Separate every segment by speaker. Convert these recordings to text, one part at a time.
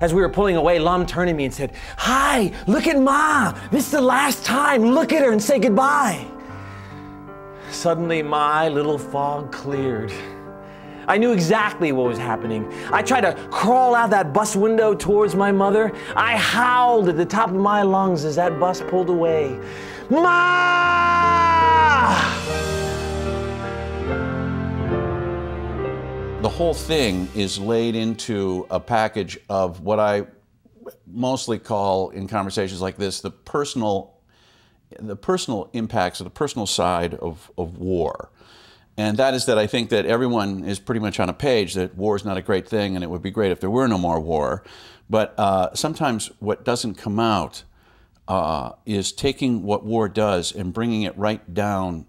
Speaker 1: As we were pulling away, Lum turned to me and said, "Hi, look at Ma. This is the last time. Look at her and say goodbye." Suddenly, my little fog cleared. I knew exactly what was happening. I tried to crawl out that bus window towards my mother. I howled at the top of my lungs as that bus pulled away. Ma!
Speaker 2: The whole thing is laid into a package of what I mostly call, in conversations like this, the personal impacts or the personal side of war. And that is that I think that everyone is pretty much on a page that war is not a great thing and it would be great if there were no more war. But sometimes what doesn't come out is taking what war does and bringing it right down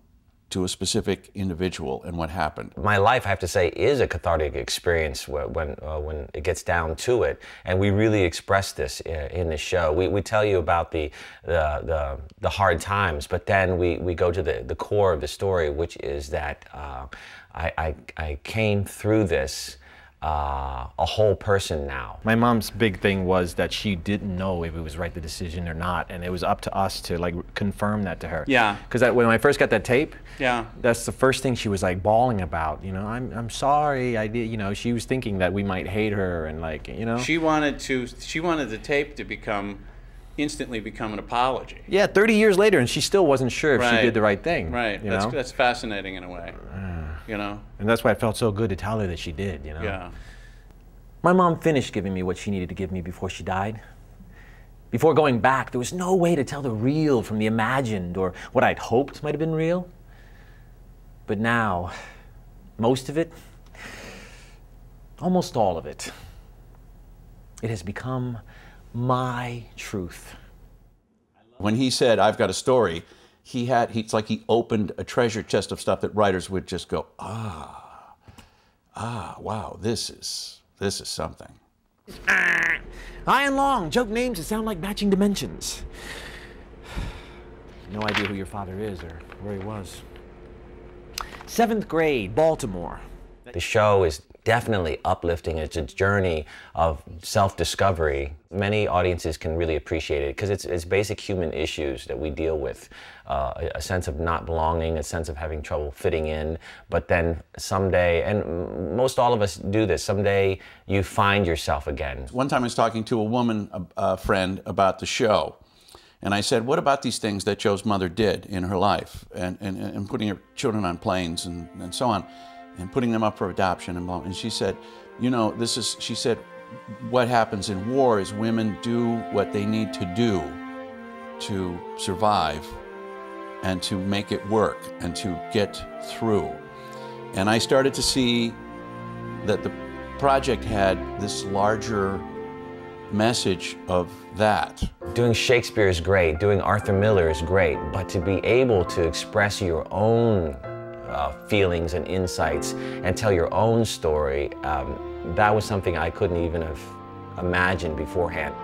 Speaker 2: to a specific individual and what happened.
Speaker 3: My life, I have to say, is a cathartic experience when it gets down to it, and we really express this in the show. We tell you about the hard times, but then we go to the core of the story, which is that I came through this a whole person now.
Speaker 1: My mom's big thing was that she didn't know if it was right, the decision or not, and it was up to us to like confirm that to her.
Speaker 4: Yeah.
Speaker 1: Because when I first got that tape,
Speaker 4: yeah,
Speaker 1: that's the first thing she was like bawling about. You know, I'm sorry, I did. You know, she was thinking that we might hate her and like, you know.
Speaker 4: She wanted the tape to instantly become an apology.
Speaker 1: Yeah, 30 years later, and she still wasn't sure if she did the right thing.
Speaker 4: Right. That's fascinating in a way. You know?
Speaker 1: And that's why it felt so good to tell her that she did, you know?
Speaker 4: Yeah.
Speaker 1: My mom finished giving me what she needed to give me before she died. Before going back, there was no way to tell the real from the imagined or what I'd hoped might have been real. But now, most of it, almost all of it, it has become my truth.
Speaker 2: When he said, "I've got a story," it's like he opened a treasure chest of stuff that writers would just go, wow, this is something.
Speaker 1: High and long, joke names that sound like matching dimensions. No idea who your father is or where he was. 7th grade, Baltimore.
Speaker 3: The show is definitely uplifting. It's a journey of self-discovery. Many audiences can really appreciate it because it's basic human issues that we deal with. A sense of not belonging, a sense of having trouble fitting in, but then someday, and most all of us do this, someday you find yourself again.
Speaker 2: One time I was talking to a woman, a friend, about the show. And I said, what about these things that Joe's mother did in her life and putting her children on planes and so on, and putting them up for adoption and blah. And she said, you know, she said, what happens in war is women do what they need to do to survive and to make it work and to get through. And I started to see that the project had this larger message of that.
Speaker 3: Doing Shakespeare is great, doing Arthur Miller is great, but to be able to express your own feelings and insights and tell your own story, that was something I couldn't even have imagined beforehand.